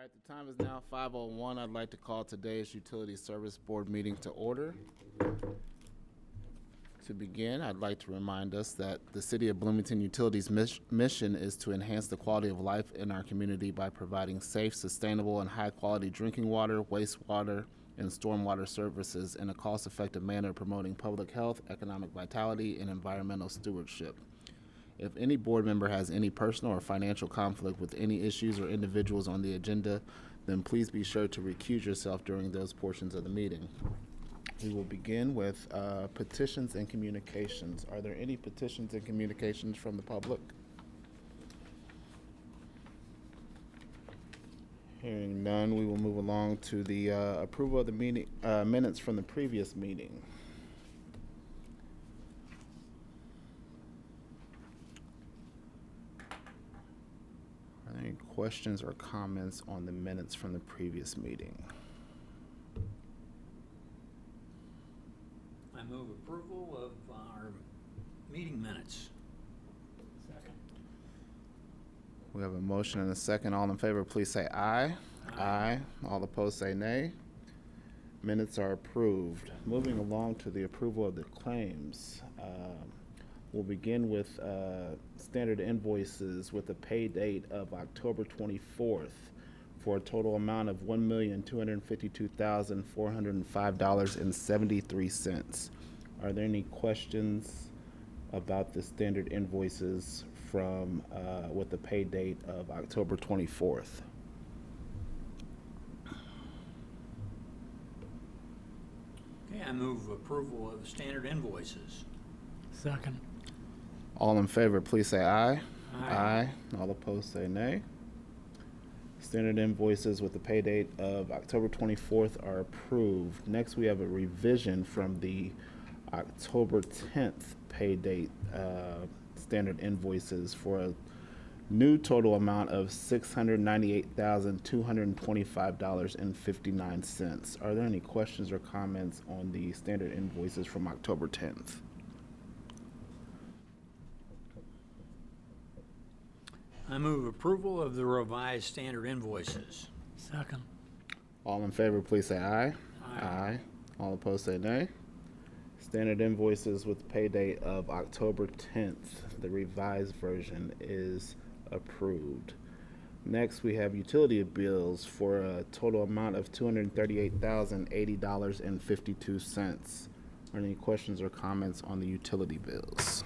All right, the time is now 5:01. I'd like to call today's Utility Service Board meeting to order. To begin, I'd like to remind us that the City of Bloomington Utilities' mission is to enhance the quality of life in our community by providing safe, sustainable, and high-quality drinking water, wastewater, and stormwater services in a cost-effective manner, promoting public health, economic vitality, and environmental stewardship. If any board member has any personal or financial conflict with any issues or individuals on the agenda, then please be sure to recuse yourself during those portions of the meeting. We will begin with petitions and communications. Are there any petitions and communications from the public? Hearing none, we will move along to the approval of the meeting minutes from the previous meeting. Are there any questions or comments on the minutes from the previous meeting? I move approval of our meeting minutes. Second. We have a motion and a second. All in favor, please say aye. Aye. All opposed, say nay. Minutes are approved. Moving along to the approval of the claims. We'll begin with standard invoices with a pay date of October 24th for a total amount of $1,252,405.73. Are there any questions about the standard invoices from with the pay date of October 24th? Okay, I move approval of standard invoices. Second. All in favor, please say aye. Aye. All opposed, say nay. Standard invoices with the pay date of October 24th are approved. Next, we have a revision from the October 10th pay date standard invoices for a new total amount of $698,225.59. Are there any questions or comments on the standard invoices from October 10th? I move approval of the revised standard invoices. Second. All in favor, please say aye. Aye. All opposed, say nay. Standard invoices with pay date of October 10th. The revised version is approved. Next, we have utility bills for a total amount of $238,080.52. Are there any questions or comments on the utility bills?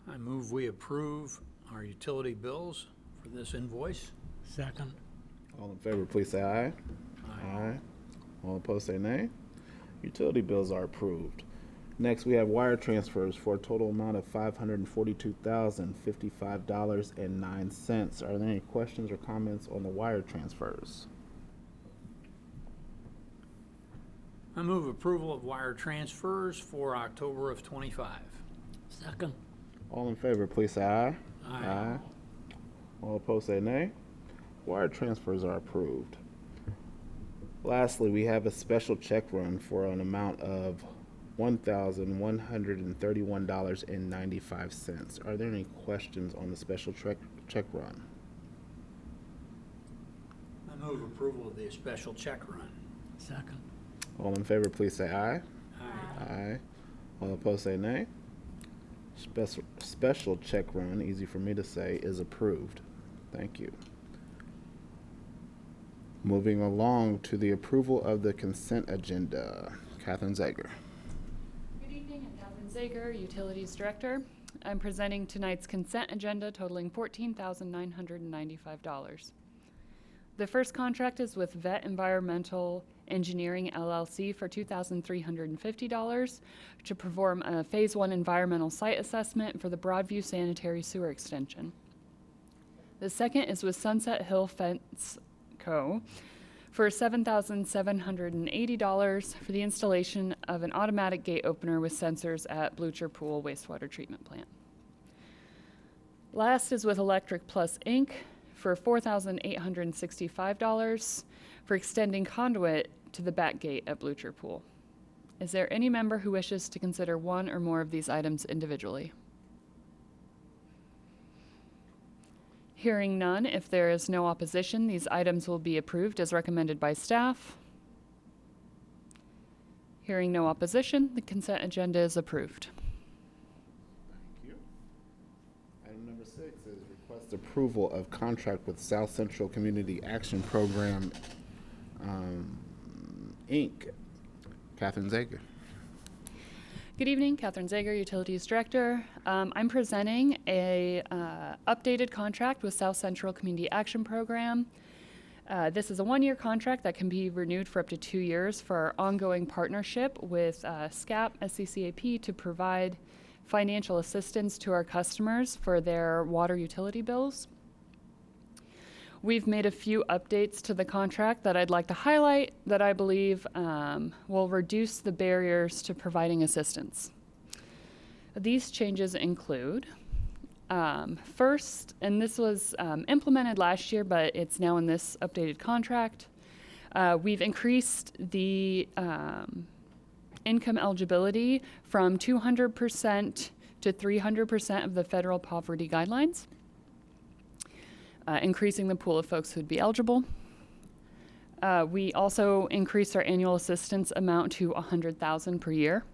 I move we approve our utility bills for this invoice. Second. All in favor, please say aye. Aye. All opposed, say nay. Utility bills are approved. Next, we have wire transfers for a total amount of $542,055.09. Are there any questions or comments on the wire transfers? I move approval of wire transfers for October of 25. Second. All in favor, please say aye. Aye. All opposed, say nay. Wire transfers are approved. Lastly, we have a special check run for an amount of $1,131.95. Are there any questions on the special check run? I move approval of the special check run. Second. All in favor, please say aye. Aye. Aye. All opposed, say nay. Special check run, easy for me to say, is approved. Thank you. Moving along to the approval of the consent agenda. Catherine Zager. Good evening, I'm Catherine Zager, Utilities Director. I'm presenting tonight's consent agenda totaling $14,995. The first contract is with Vet Environmental Engineering LLC for $2,350 to perform a Phase 1 environmental site assessment for the Broadview Sanitary Sewer Extension. The second is with Sunset Hill Fence Co. for $7,780 for the installation of an automatic gate opener with sensors at Blucher Pool Wastewater Treatment Plant. Last is with Electric Plus Inc. for $4,865 for extending conduit to the back gate at Blucher Pool. Is there any member who wishes to consider one or more of these items individually? Hearing none, if there is no opposition, these items will be approved as recommended by staff. Hearing no opposition, the consent agenda is approved. Thank you. Item number 6 is request approval of contract with South Central Community Action Program, Inc. Catherine Zager. Good evening, Catherine Zager, Utilities Director. I'm presenting a updated contract with South Central Community Action Program. This is a one-year contract that can be renewed for up to 2 years for our ongoing partnership with SCAP, SCCAP, to provide financial assistance to our customers for their water utility bills. We've made a few updates to the contract that I'd like to highlight that I believe will reduce the barriers to providing assistance. These changes include, first, and this was implemented last year, but it's now in this updated contract, we've increased the income eligibility from 200% to 300% of the federal poverty guidelines. Increasing the pool of folks who'd be eligible. We also increased our annual assistance amount to $100,000 per year.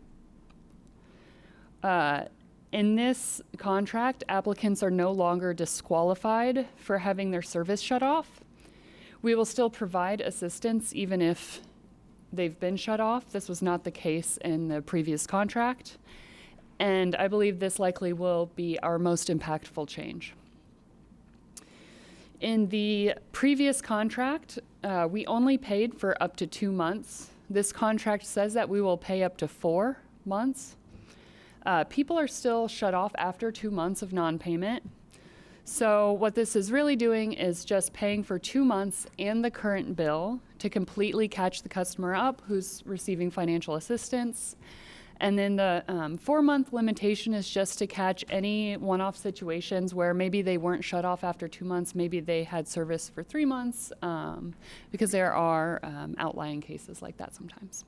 In this contract, applicants are no longer disqualified for having their service shut off. We will still provide assistance even if they've been shut off. This was not the case in the previous contract, and I believe this likely will be our most impactful change. In the previous contract, we only paid for up to 2 months. This contract says that we will pay up to 4 months. People are still shut off after 2 months of non-payment. So what this is really doing is just paying for 2 months and the current bill to completely catch the customer up who's receiving financial assistance. And then the 4-month limitation is just to catch any one-off situations where maybe they weren't shut off after 2 months, maybe they had service for 3 months, because there are outlying cases like that sometimes.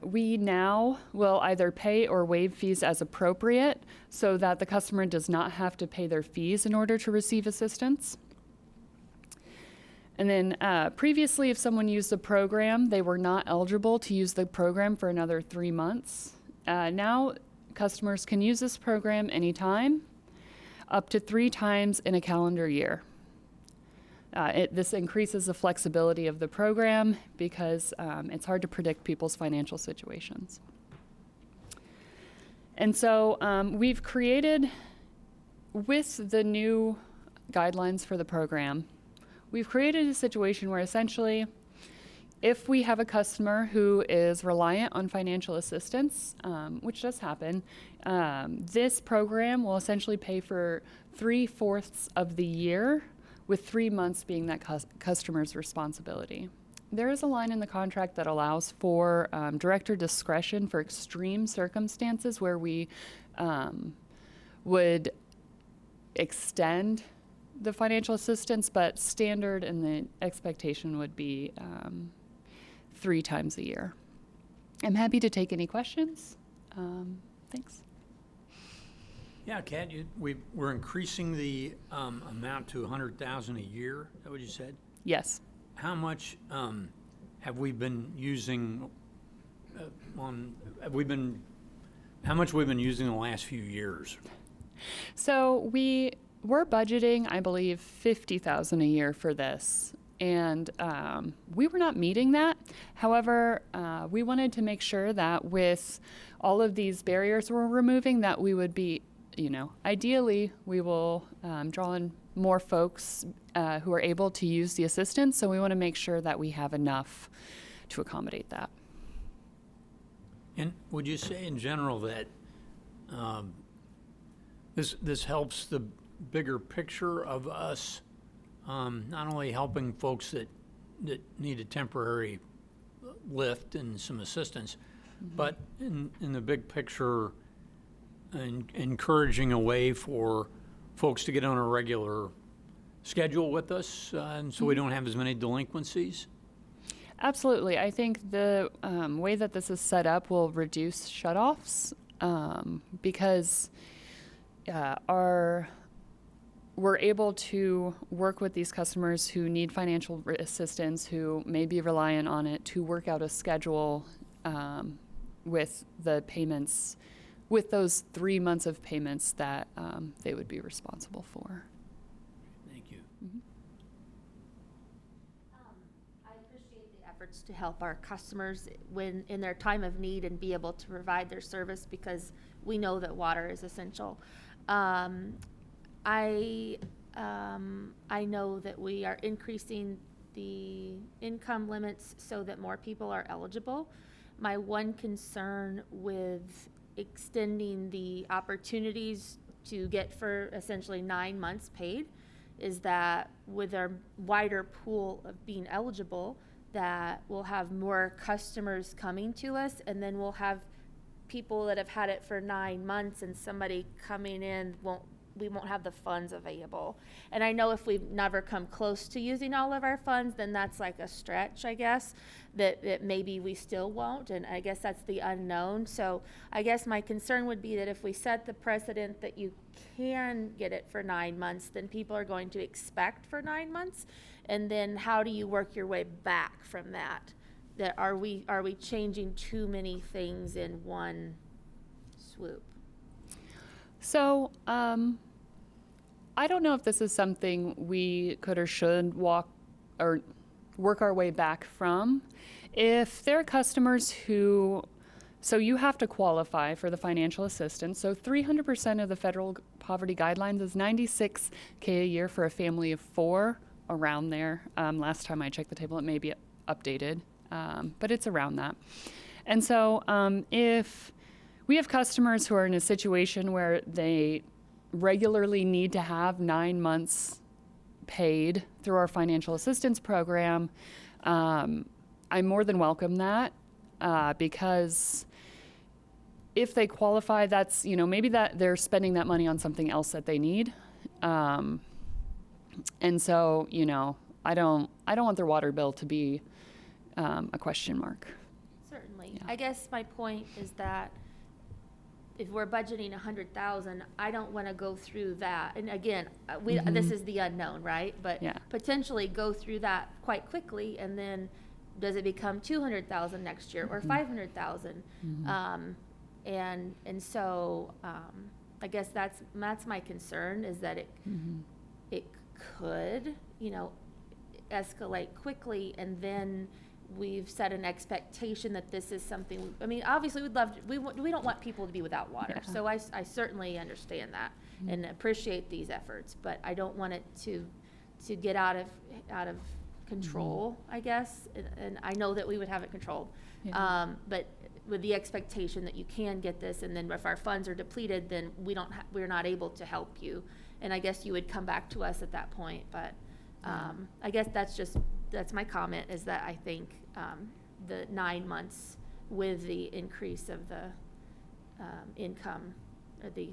We now will either pay or waive fees as appropriate so that the customer does not have to pay their fees in order to receive assistance. And then previously, if someone used the program, they were not eligible to use the program for another 3 months. Now, customers can use this program anytime, up to 3 times in a calendar year. This increases the flexibility of the program because it's hard to predict people's financial situations. And so we've created, with the new guidelines for the program, we've created a situation where essentially, if we have a customer who is reliant on financial assistance, which does happen, this program will essentially pay for 3/4 of the year, with 3 months being that customer's responsibility. There is a line in the contract that allows for director discretion for extreme circumstances where we would extend the financial assistance, but standard and the expectation would be 3 times a year. I'm happy to take any questions. Thanks. Yeah, Kat, we're increasing the amount to $100,000 a year. Is that what you said? Yes. How much have we been using how much we've been using the last few years? So we're budgeting, I believe, $50,000 a year for this, and we were not meeting that. However, we wanted to make sure that with all of these barriers we're removing, that we would be, ideally, we will draw in more folks who are able to use the assistance. So we want to make sure that we have enough to accommodate that. And would you say in general that this helps the bigger picture of us, not only helping folks that need a temporary lift and some assistance, but in the big picture, encouraging a way for folks to get on a regular schedule with us, and so we don't have as many delinquencies? Absolutely. I think the way that this is set up will reduce shutoffs because our we're able to work with these customers who need financial assistance, who may be reliant on it, to work out a schedule with the payments, with those 3 months of payments that they would be responsible for. Thank you. I appreciate the efforts to help our customers when in their time of need and be able to provide their service, because we know that water is essential. I know that we are increasing the income limits so that more people are eligible. My one concern with extending the opportunities to get for essentially 9 months paid is that with our wider pool of being eligible, that we'll have more customers coming to us, and then we'll have people that have had it for 9 months and somebody coming in we won't have the funds available. And I know if we never come close to using all of our funds, then that's like a stretch, I guess, that maybe we still won't. And I guess that's the unknown. So I guess my concern would be that if we set the precedent that you can get it for 9 months, then people are going to expect for 9 months. And then how do you work your way back from that? That are we changing too many things in one swoop? So, I don't know if this is something we could or should work our way back from. If there are customers so you have to qualify for the financial assistance. So 300% of the federal poverty guidelines is $96K a year for a family of 4, around there. Last time I checked the table, it may be updated, but it's around that. And so if we have customers who are in a situation where they regularly need to have 9 months paid through our financial assistance program, I more than welcome that because if they qualify, that's, maybe that they're spending that money on something else that they need. And so, I don't want their water bill to be a question mark. Certainly. Yeah. I guess my point is that if we're budgeting 100,000, I don't want to go through that. And again, this is the unknown, right? But Yeah. potentially go through that quite quickly, and then does it become 200,000 next year or 500,000? And so I guess that's my concern, is that it could escalate quickly, and then we've set an expectation that this is something. I mean, obviously, we don't want people to be without water. Yeah. So I certainly understand that and appreciate these efforts, but I don't want it to get out of control, I guess. And I know that we would have it controlled, Yeah. but with the expectation that you can get this, and then if our funds are depleted, then we're not able to help you. And I guess you would come back to us at that point, but. I guess that's my comment, is that I think the 9 months with the increase of the income, or the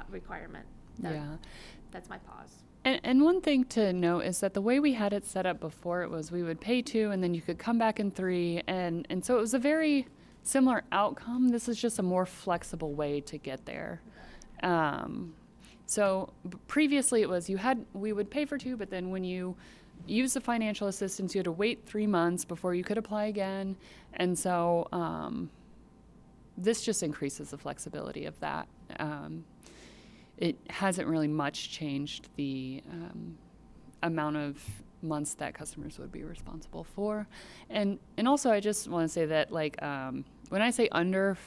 requirement, that's my pause. And one thing to note is that the way we had it set up before, it was we would pay 2 and then you could come back in 3. And so it was a very similar outcome. This is just a more flexible way to get there. So previously it was we would pay for 2, but then when you use the financial assistance, you had to wait 3 months before you could apply again. And so this just increases the flexibility of that. It hasn't really much changed the amount of months that customers would be responsible for. And also I just want to say that when I say under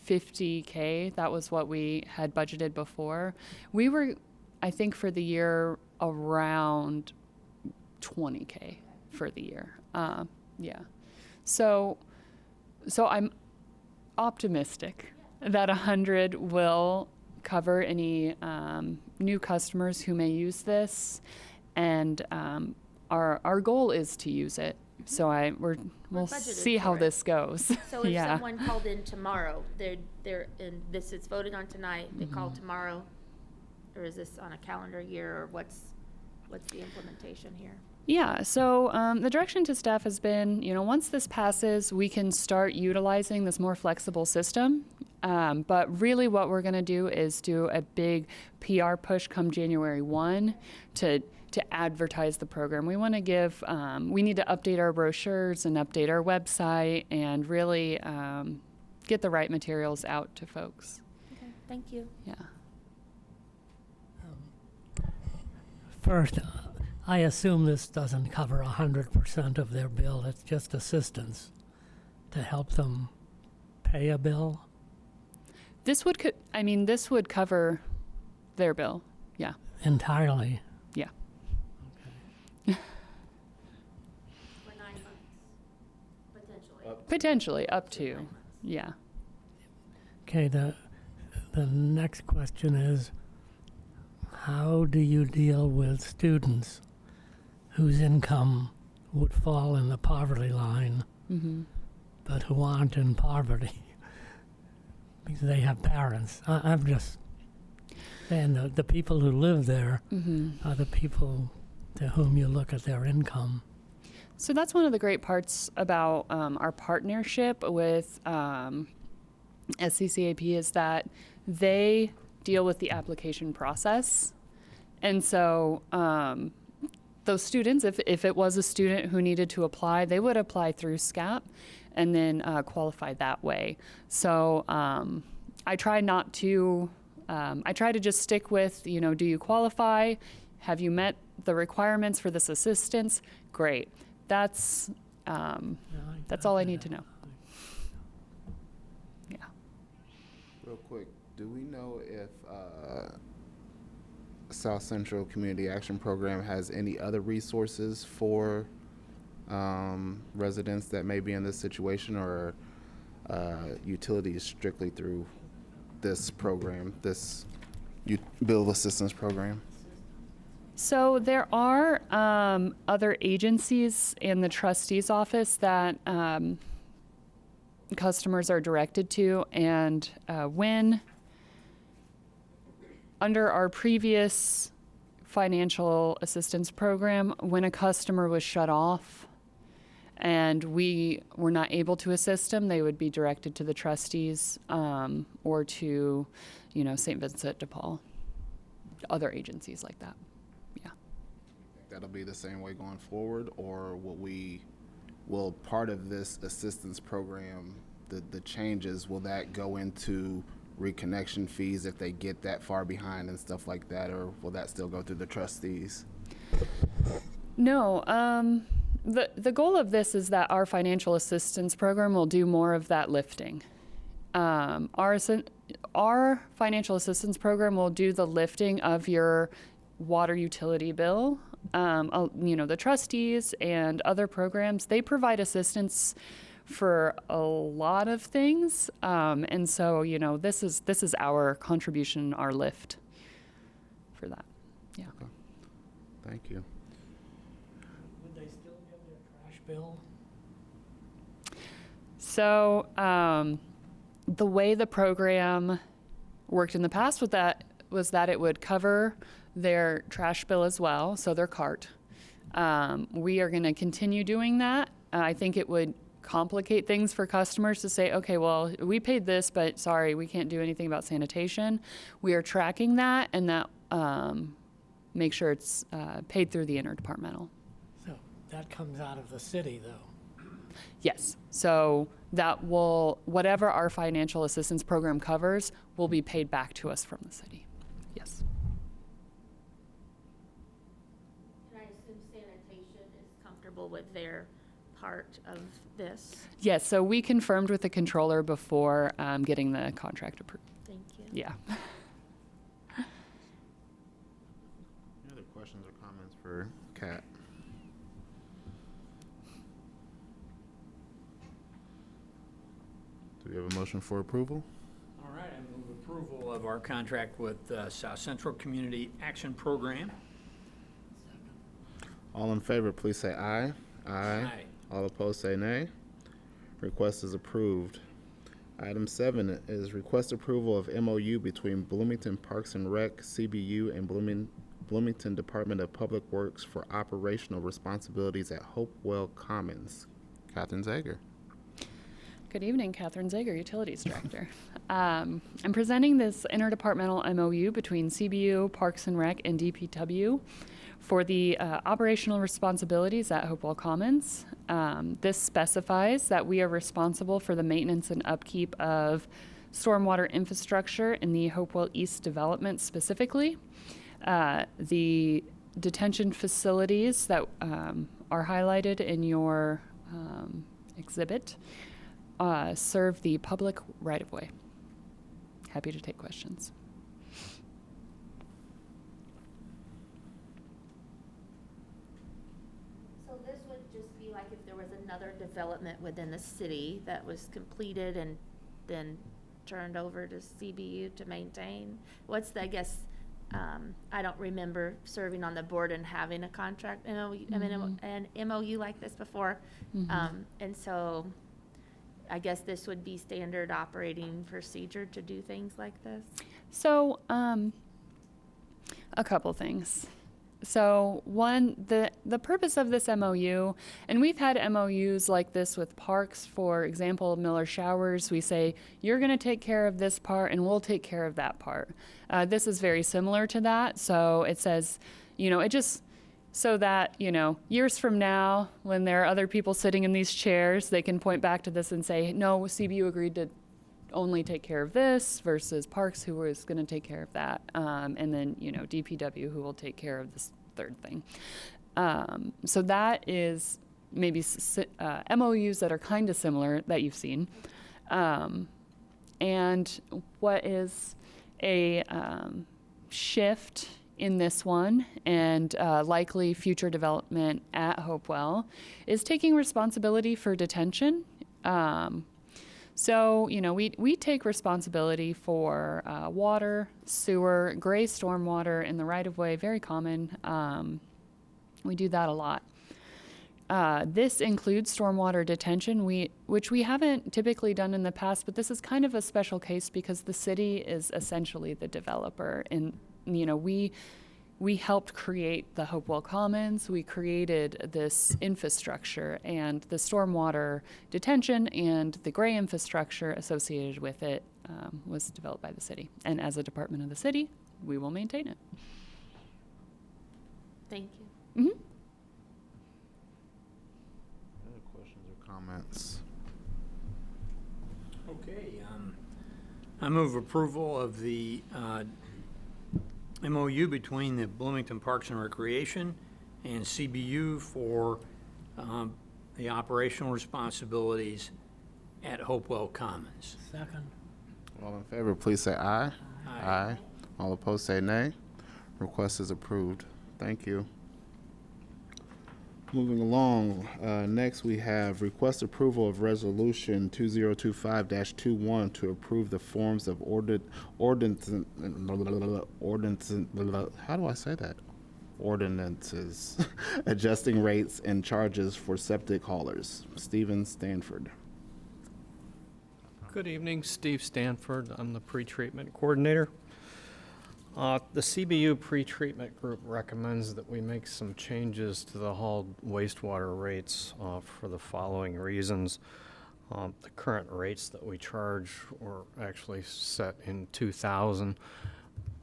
$50K, that was what we had budgeted before. We were, I think, for the year around $20K for the year. Yeah. So I'm optimistic that 100 will cover any new customers who may use this, and our goal is to use it. So we'll see how this goes. So if someone called in tomorrow, and this is voted on tonight, they call tomorrow, or is this on a calendar year, or what's the implementation here? Yeah, so the direction to staff has been, once this passes, we can start utilizing this more flexible system. But really what we're going to do is do a big PR push come January 1 to advertise the program. We want to we need to update our brochures and update our website and really get the right materials out to folks. Okay, thank you. Yeah. First, I assume this doesn't cover 100% of their bill. It's just assistance to help them pay a bill. This would cover their bill. Yeah. Entirely. Yeah. For 9 months, potentially. Potentially up to. Yeah. Okay, the next question is, how do you deal with students whose income would fall in the poverty line, but who aren't in poverty because they have parents? I'm just saying the people who live there are the people to whom you look at their income. So that's one of the great parts about our partnership with SCCAP is that they deal with the application process. And so those students, if it was a student who needed to apply, they would apply through SCAP and then qualify that way. So I try to just stick with, do you qualify? Have you met the requirements for this assistance? Great. That's all I need to know. Yeah. Real quick, do we know if South Central Community Action Program has any other resources for residents that may be in this situation, or utilities strictly through this program, this bill assistance program? So there are other agencies in the trustee's office that customers are directed to, and when under our previous financial assistance program, when a customer was shut off and we were not able to assist them, they would be directed to the trustees or to, St. Vincent de Paul, other agencies like that. Yeah. That'll be the same way going forward, or will part of this assistance program, the changes, will that go into reconnection fees if they get that far behind and stuff like that, or will that still go through the trustees? No, the goal of this is that our financial assistance program will do more of that lifting. Our financial assistance program will do the lifting of your water utility bill. The trustees and other programs, they provide assistance for a lot of things. And so, this is our contribution, our lift for that. Yeah. Okay. Thank you. Would they still get their trash bill? So, the way the program worked in the past was that it would cover their trash bill as well, so their cart. We are going to continue doing that. I think it would complicate things for customers to say, okay, well, we paid this, but sorry, we can't do anything about sanitation. We are tracking that, and that make sure it's paid through the interdepartmental. So that comes out of the city, though. Yes. So that whatever our financial assistance program covers will be paid back to us from the city. Yes. And I assume sanitation is comfortable with their part of this? Yes. So we confirmed with the controller before getting the contract approved. Thank you. Yeah. Any other questions or comments for Kat? Do we have a motion for approval? All right, I move approval of our contract with South Central Community Action Program. All in favor, please say aye. Aye. All opposed, say nay. Request is approved. Item 7 is request approval of MOU between Bloomington Parks and Rec, CBU, and Bloomington Department of Public Works for operational responsibilities at Hopewell Commons. Catherine Zager. Good evening, Catherine Zager, Utilities Director. I'm presenting this interdepartmental MOU between CBU, Parks and Rec, and DPW for the operational responsibilities at Hopewell Commons. This specifies that we are responsible for the maintenance and upkeep of stormwater infrastructure in the Hopewell East development specifically. The detention facilities that are highlighted in your exhibit serve the public right-of-way. Happy to take questions. So this would just be like if there was another development within the city that was completed and then turned over to CBU to maintain? What's the, I guess, I don't remember serving on the board and having a contract, MOU, I mean, an MOU like this before. And so I guess this would be standard operating procedure to do things like this? So, a couple things. So one, the purpose of this MOU, and we've had MOUs like this with parks, for example, Miller Showers, we say, you're gonna take care of this part and we'll take care of that part. This is very similar to that. So it says, it just, so that, years from now, when there are other people sitting in these chairs, they can point back to this and say, no, CBU agreed to only take care of this versus Parks, who was going to take care of that. And then, DPW, who will take care of this third thing. So that is maybe MOUs that are kind of similar that you've seen. And what is a shift in this one and likely future development at Hopewell is taking responsibility for detention. So, we take responsibility for water, sewer, gray stormwater in the right-of-way, very common. We do that a lot. This includes stormwater detention, which we haven't typically done in the past, but this is kind of a special case because the city is essentially the developer. And, we helped create the Hopewell Commons. We created this infrastructure, and the stormwater detention and the gray infrastructure associated with it was developed by the city. And as a department of the city, we will maintain it. Thank you. Any other questions or comments? Okay, I move approval of the MOU between the Bloomington Parks and Recreation and CBU for the operational responsibilities at Hopewell Commons. Second. All in favor, please say aye. Aye. All opposed, say nay. Request is approved. Thank you. Moving along, next we have request approval of resolution 2025-21 to approve the forms of how do I say that? Ordinances adjusting rates and charges for septic haulers. Stephen Stanford. Good evening, Steve Stanford. I'm the pretreatment coordinator. The CBU pretreatment group recommends that we make some changes to the hauled wastewater rates for the following reasons. The current rates that we charge were actually set in 2000,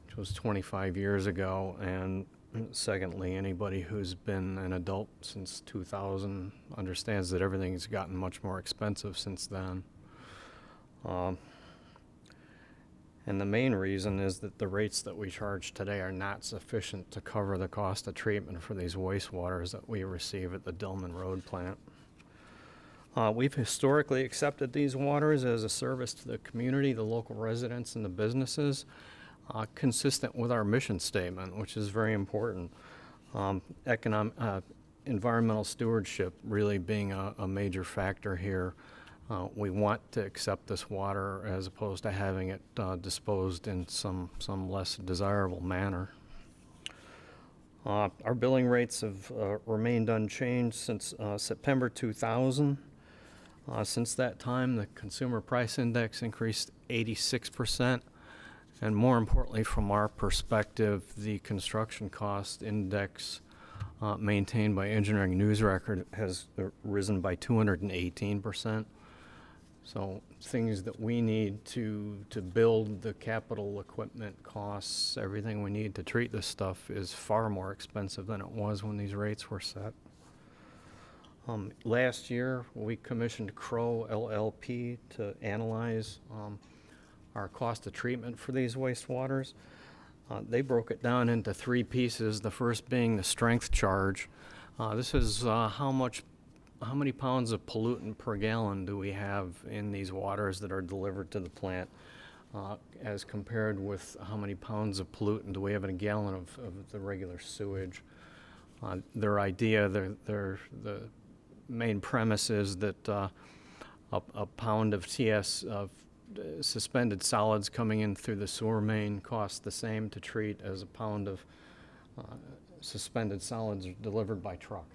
which was 25 years ago, and secondly, anybody who's been an adult since 2000 understands that everything's gotten much more expensive since then. And the main reason is that the rates that we charge today are not sufficient to cover the cost of treatment for these wastewaters that we receive at the Dillman Road plant. We've historically accepted these waters as a service to the community, the local residents, and the businesses, consistent with our mission statement, which is very important. Environmental stewardship really being a major factor here. We want to accept this water as opposed to having it disposed in some less desirable manner. Our billing rates have remained unchanged since September 2000. Since that time, the consumer price index increased 86%, And more importantly, from our perspective, the construction cost index maintained by Engineering News Record has risen by 218%. So things that we need to build, the capital equipment costs, everything we need to treat this stuff is far more expensive than it was when these rates were set. Last year, we commissioned Crow LLP to analyze our cost of treatment for these wastewaters. They broke it down into three pieces, the first being the strength charge. This is how many pounds of pollutant per gallon do we have in these waters that are delivered to the plant, as compared with how many pounds of pollutant do we have in a gallon of the regular sewage. Their idea, the main premise is that a pound of TS of suspended solids coming in through the sewer main costs the same to treat as a pound of suspended solids delivered by truck.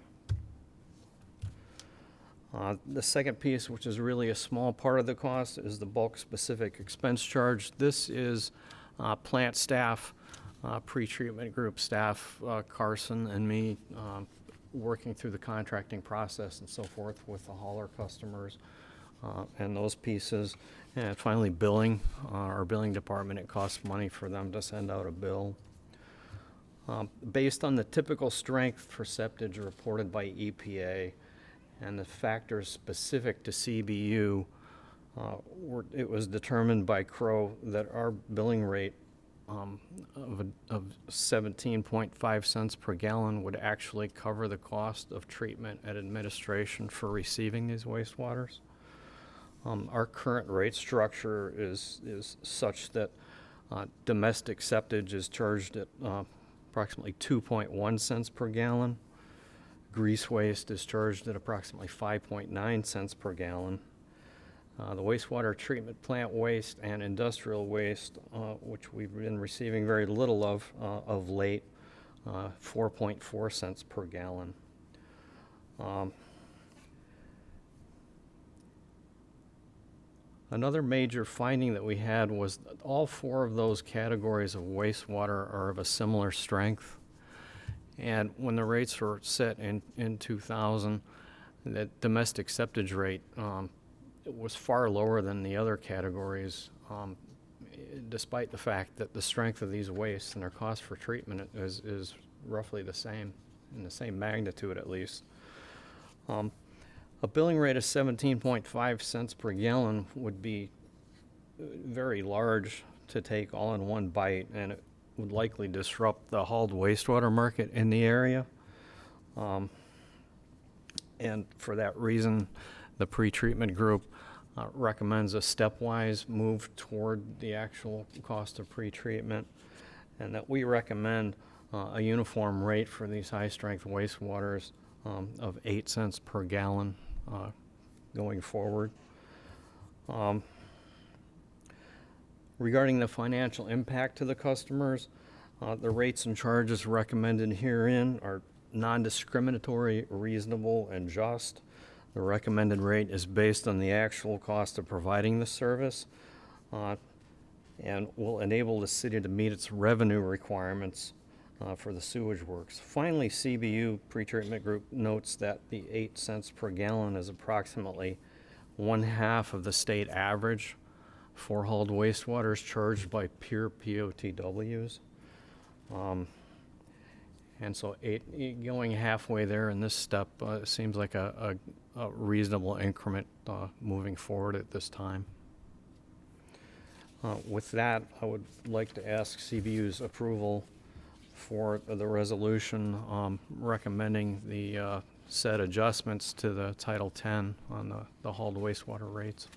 The second piece, which is really a small part of the cost, is the bulk specific expense charge. This is plant staff, pre-treatment group staff, Carson and me, working through the contracting process and so forth with the hauler customers and those pieces. And finally, billing. Our billing department, it costs money for them to send out a bill. Based on the typical strength for septage reported by EPA and the factors specific to CBU, it was determined by Crow that our billing rate of 17.5 cents per gallon would actually cover the cost of treatment and administration for receiving these wastewaters. Our current rate structure is such that domestic septage is charged at approximately 2.1 cents per gallon. Grease waste is charged at approximately 5.9 cents per gallon. The wastewater treatment plant waste and industrial waste, which we've been receiving very little of late, 4.4 cents per gallon. Another major finding that we had was that all four of those categories of wastewater are of a similar strength. And when the rates were set in 2000, the domestic septage rate it was far lower than the other categories, despite the fact that the strength of these wastes and their cost for treatment is roughly the same, in the same magnitude at least. A billing rate of 17.5 cents per gallon would be very large to take all in one bite, and it would likely disrupt the hauled wastewater market in the area. And for that reason, the pre-treatment group recommends a stepwise move toward the actual cost of pre-treatment, and that we recommend a uniform rate for these high-strength wastewaters of 8 cents per gallon going forward. Regarding the financial impact to the customers, the rates and charges recommended herein are non-discriminatory, reasonable, and just. The recommended rate is based on the actual cost of providing the service and will enable the city to meet its revenue requirements for the sewage works. Finally, CBU Pretreatment Group notes that the 8 cents per gallon is approximately 1/2 of the state average for hauled wastewaters charged by pure POTWs. And so going halfway there in this step seems like a reasonable increment moving forward at this time. With that, I would like to ask CBU's approval for the resolution recommending the said adjustments to the Title 10 on the hauled wastewater rates.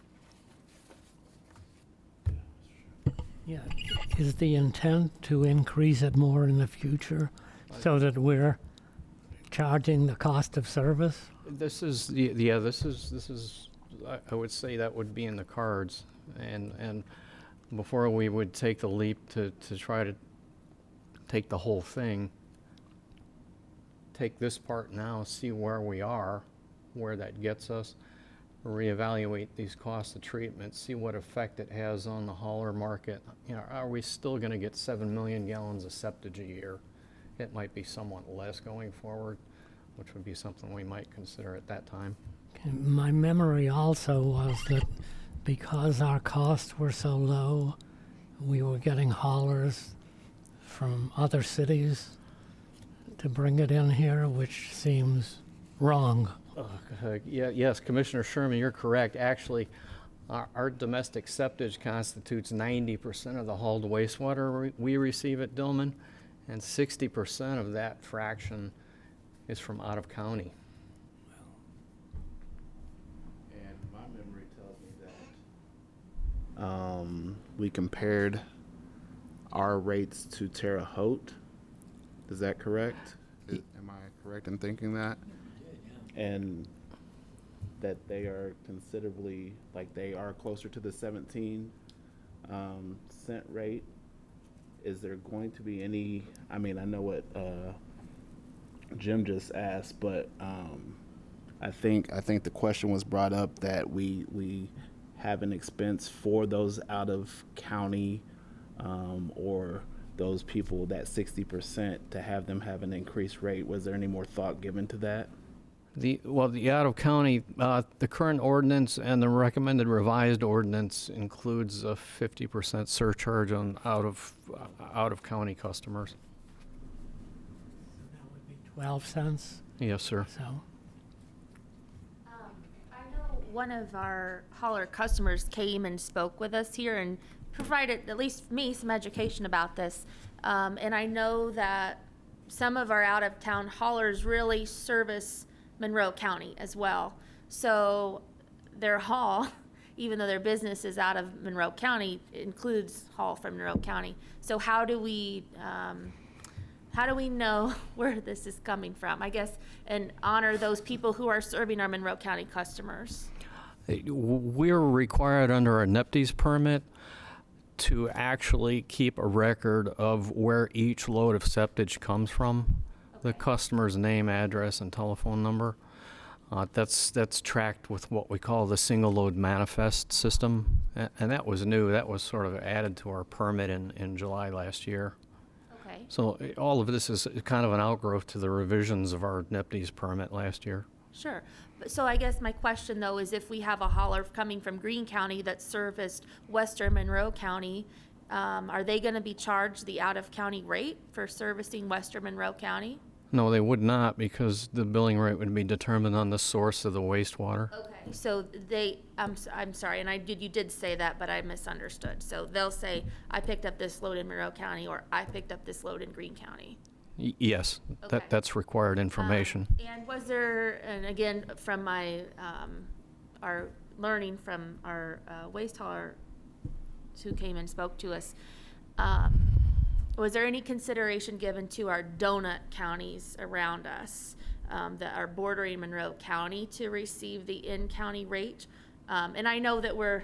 Yeah, is the intent to increase it more in the future so that we're charging the cost of service? This is, I would say that would be in the cards. And before we would take the leap to try to take the whole thing, take this part now, see where we are, where that gets us, reevaluate these costs of treatment, see what effect it has on the hauler market. You know, are we still going to get 7 million gallons of septage a year? It might be somewhat less going forward, which would be something we might consider at that time. Okay, my memory also was that because our costs were so low, we were getting haulers from other cities to bring it in here, which seems wrong. Yes, Commissioner Sherman, you're correct. Actually, our domestic septage constitutes 90% of the hauled wastewater we receive at Dillman, and 60% of that fraction is from out of county. And my memory tells me that we compared our rates to Terre Haute. Is that correct? Am I correct in thinking that? And that they are considerably, like they are closer to the 17 cent rate. Is there going to be any, I mean, I know what Jim just asked, but I think the question was brought up that we have an expense for those out of county or those people, that 60%, to have them have an increased rate. Was there any more thought given to that? The out of county, the current ordinance and the recommended revised ordinance includes a 50% surcharge on out of county customers. That would be 12 cents. Yes, sir. So, I know one of our hauler customers came and spoke with us here and provided, at least me, some education about this. And I know that some of our out-of-town haulers really service Monroe County as well. So their haul, even though their business is out of Monroe County, includes haul from Monroe County. So how do we know where this is coming from, I guess, and honor those people who are serving our Monroe County customers? We're required under a NEPDES permit to actually keep a record of where each load of septage comes from, the customer's name, address, and telephone number. That's tracked with what we call the single load manifest system, and that was new. That was sort of added to our permit in July last year. Okay. So all of this is kind of an outgrowth to the revisions of our NEPDES permit last year. Sure. So I guess my question, though, is if we have a hauler coming from Greene County that serviced western Monroe County, are they going to be charged the out-of-county rate for servicing western Monroe County? No, they would not, because the billing rate would be determined on the source of the wastewater. Okay. So I'm sorry, and you did say that, but I misunderstood. So they'll say, I picked up this load in Monroe County, or I picked up this load in Greene County. Yes, Okay. that's required information. And was there, and again, from my, our learning from our waste hauler who came and spoke to us, was there any consideration given to our donut counties around us that are bordering Monroe County to receive the in-county rate? And I know that we're,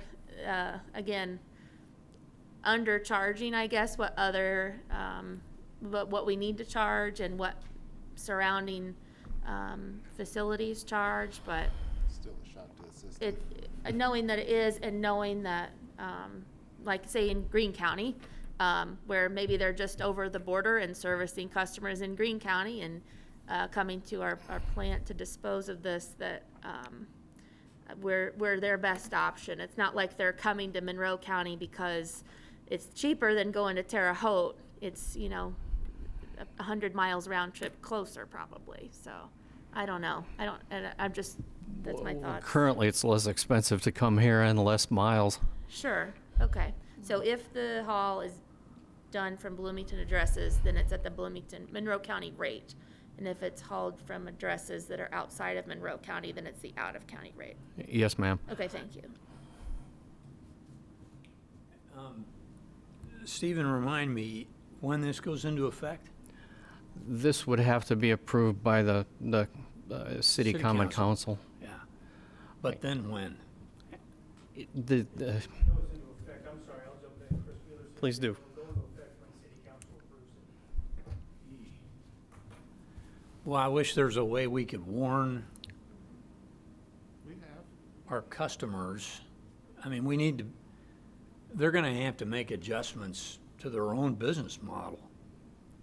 again, undercharging, I guess, what other, what we need to charge and what surrounding facilities charge, but Still a shock to the system. knowing that it is, and knowing that, like say in Greene County, where maybe they're just over the border and servicing customers in Greene County and coming to our plant to dispose of this, that we're their best option. It's not like they're coming to Monroe County because it's cheaper than going to Terre Haute. It's, 100 miles round trip closer probably. So I don't know. That's my thoughts. Currently, it's less expensive to come here and less miles. Sure, okay. So if the haul is done from Bloomington addresses, then it's at the Monroe County rate. And if it's hauled from addresses that are outside of Monroe County, then it's the out-of-county rate. Yes, ma'am. Okay, thank you. Stephen, remind me when this goes into effect? This would have to be approved by the City Common Council. Yeah. But then when? The, Goes into effect, I'm sorry, I'll jump in, Chris Wheeler. Please do. Will go into effect when city council approves it. Well, I wish there's a way we could warn. We have. our customers, I mean, they're gonna have to make adjustments to their own business model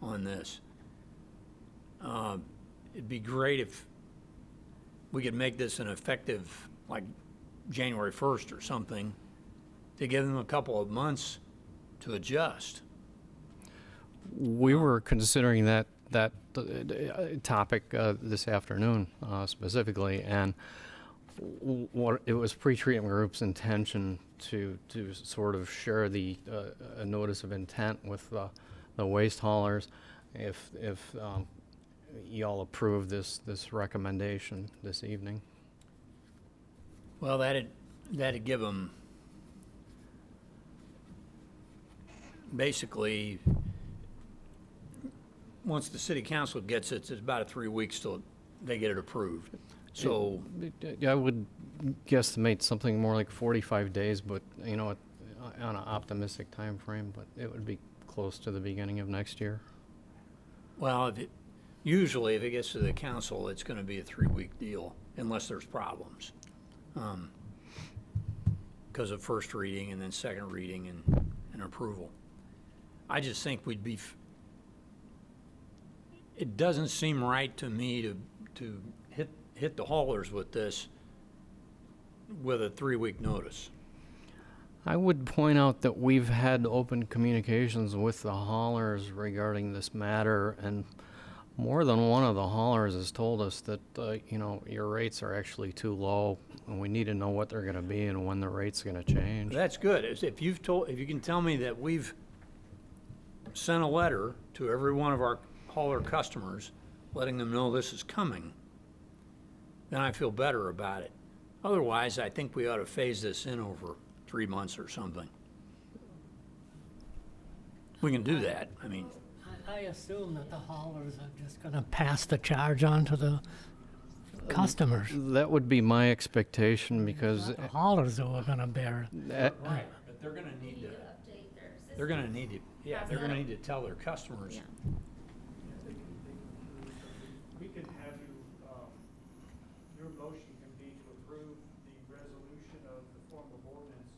on this. It'd be great if we could make this an effective, like, January 1st or something, to give them a couple of months to adjust. We were considering that topic this afternoon specifically, and what it was pre-treatment group's intention to sort of share a notice of intent with the waste haulers if y'all approve this recommendation this evening. Well, that'd give them, basically, once the city council gets it, it's about 3 weeks till they get it approved. So, I would guesstimate something more like 45 days, but, you know, on an optimistic time frame, but it would be close to the beginning of next year. well, usually if it gets to the council, it's gonna be a 3-week deal, unless there's problems. Because of first reading and then second reading and approval. I just think it doesn't seem right to me to hit the haulers with this with a 3-week notice. I would point out that we've had open communications with the haulers regarding this matter, and more than one of the haulers has told us that, you know, your rates are actually too low, and we need to know what they're gonna be and when the rate's gonna change. That's good. If you can tell me that we've sent a letter to every one of our hauler customers, letting them know this is coming, then I feel better about it. Otherwise, I think we ought to phase this in over 3 months or something. We can do that. I mean, I assume that the haulers are just going to pass the charge on to the customers. That would be my expectation, because The haulers who are going to bear it. right, but they're gonna need to, they're gonna need to tell their customers. We can have you, your motion can be to approve the resolution of the form of ordinance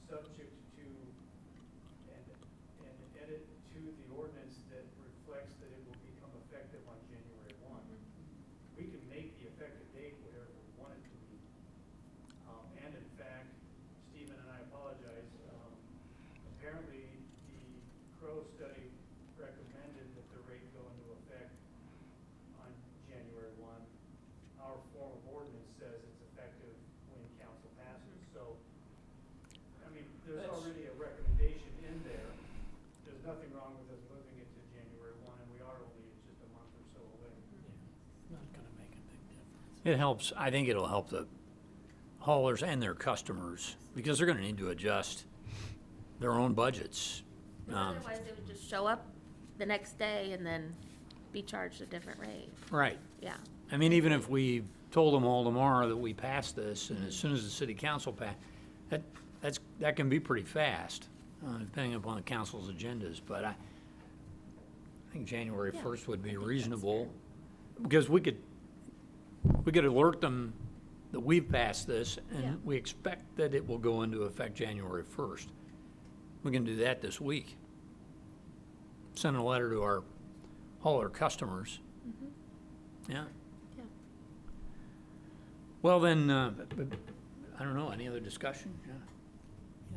subject to an edit to the ordinance that reflects that it will become effective on January 1. We can make the effective date whatever we want it to be. And in fact, Stephen and I apologize, apparently the Crow study recommended that the rate go into effect on January 1. Our form of ordinance says it's effective when council passes. So, I mean, there's already a recommendation in there. There's nothing wrong with us moving it to January 1, and we are only just a month or so away. It's not going to make a big difference. It helps, I think it'll help the haulers and their customers, because they're gonna need to adjust their own budgets. Otherwise, they would just show up the next day and then be charged a different rate. Right. Yeah. I mean, even if we told them all tomorrow that we passed this, and as soon as the city council that can be pretty fast, depending upon the council's agendas, but I think January Yeah, 1st would I be think that's reasonable, because we could alert them that we've passed this, Yeah. and we expect that it will go into effect January 1st. We can do that this week. Send a letter to our hauler customers. Yeah. Yeah. Well, then, I don't know, any other discussion?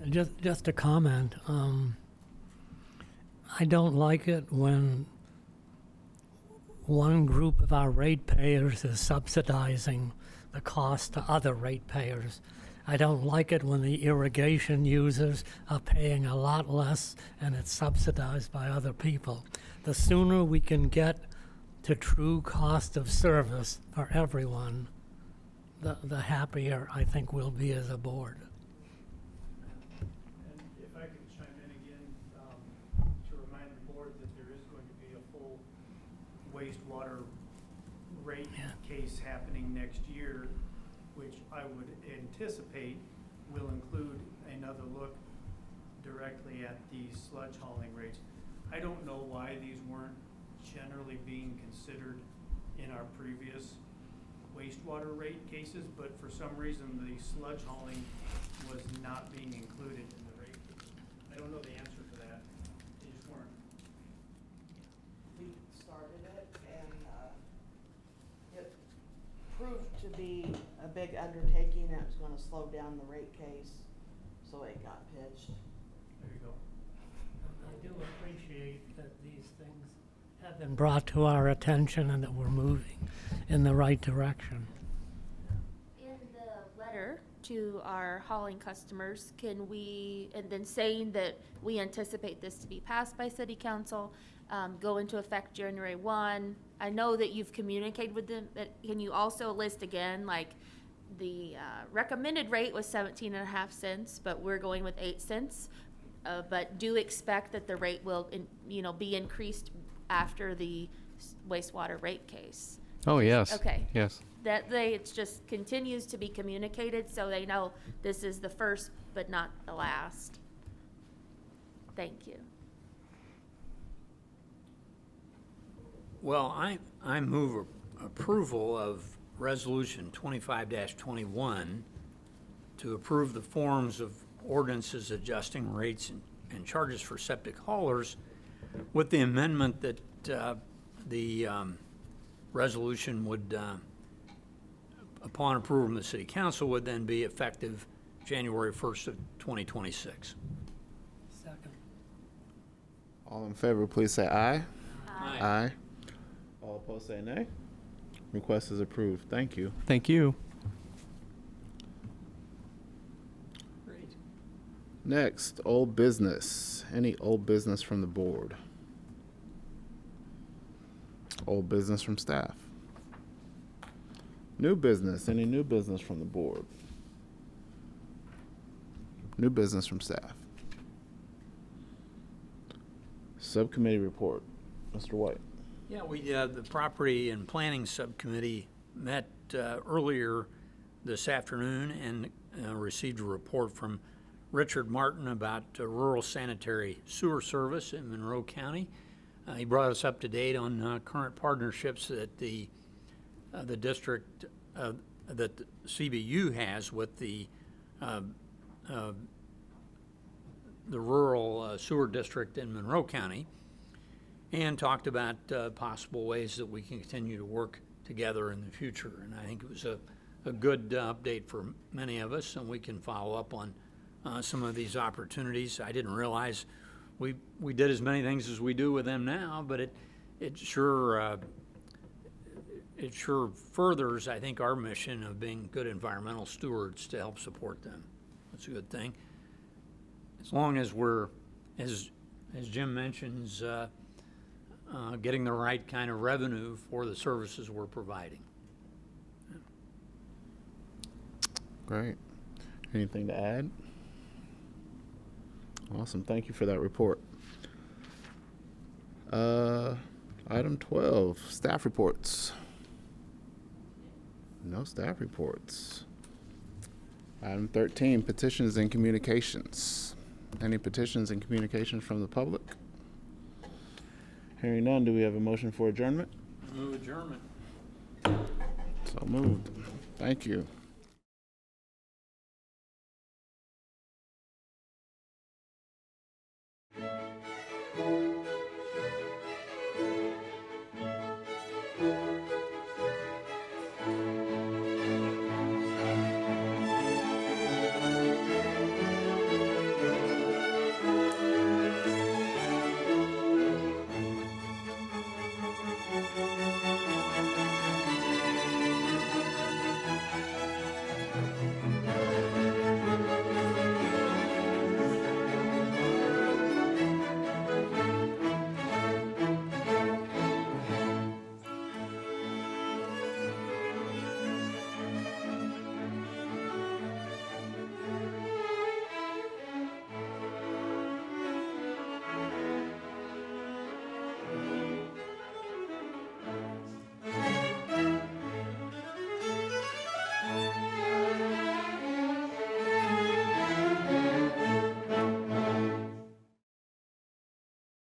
Yeah. Just a comment. I don't like it when one group of our ratepayers is subsidizing the cost to other ratepayers. I don't like it when the irrigation users are paying a lot less and it's subsidized by other people. The sooner we can get to true cost of service for everyone, the happier I think we'll be as a board. And if I could chime in again, to remind the board that there is going to be a full wastewater rate case happening next year, which I would anticipate will include another look directly at the sludge hauling rates. I don't know why these weren't generally being considered in our previous wastewater rate cases, but for some reason, the sludge hauling was not being included in the rate. I don't know the answer to that. They just weren't. We started it, and it proved to be a big undertaking. It was gonna slow down the rate case, so it got pitched. There you go. I do appreciate that these things have been brought to our attention and that we're moving in the right direction. In the letter to our hauling customers, can we, and then saying that we anticipate this to be passed by city council, go into effect January 1. I know that you've communicated with them, but can you also list again, like, the recommended rate was 17.5 cents, but we're going with 8 cents. But do expect that the rate will, be increased after the wastewater rate case. Oh, yes. Okay. Yes. It just continues to be communicated so they know this is the first but not the last. Thank you. Well, I move approval of Resolution 25-21 to approve the forms of ordinances adjusting rates and charges for septic haulers with the amendment that the resolution would, upon approval from the city council, would then be effective January 1st of 2026. Second. All in favor, please say aye. Aye. Aye. All opposed, say nay. Request is approved. Thank you. Thank you. Great. Next, old business. Any old business from the board? Old business from staff? New business. Any new business from the board? New business from staff? Subcommittee report. Mr. White. Yeah, the Property and Planning Subcommittee met earlier this afternoon and received a report from Richard Martin about rural sanitary sewer service in Monroe County. He brought us up to date on current partnerships that the district, that the CBU has with the rural sewer district in Monroe County, and talked about possible ways that we can continue to work together in the future. And I think it was a good update for many of us, and we can follow up on some of these opportunities. I didn't realize we did as many things as we do with them now, but it sure furthers, I think, our mission of being good environmental stewards to help support them. That's a good thing. As long as we're, as Jim mentions, getting the right kind of revenue for the services we're providing. Great. Anything to add? Awesome. Thank you for that report. Item 12, staff reports. No staff reports. Item 13, petitions and communications. Any petitions and communications from the public? Hearing none, do we have a motion for adjournment? Move adjournment. So moved. Thank you.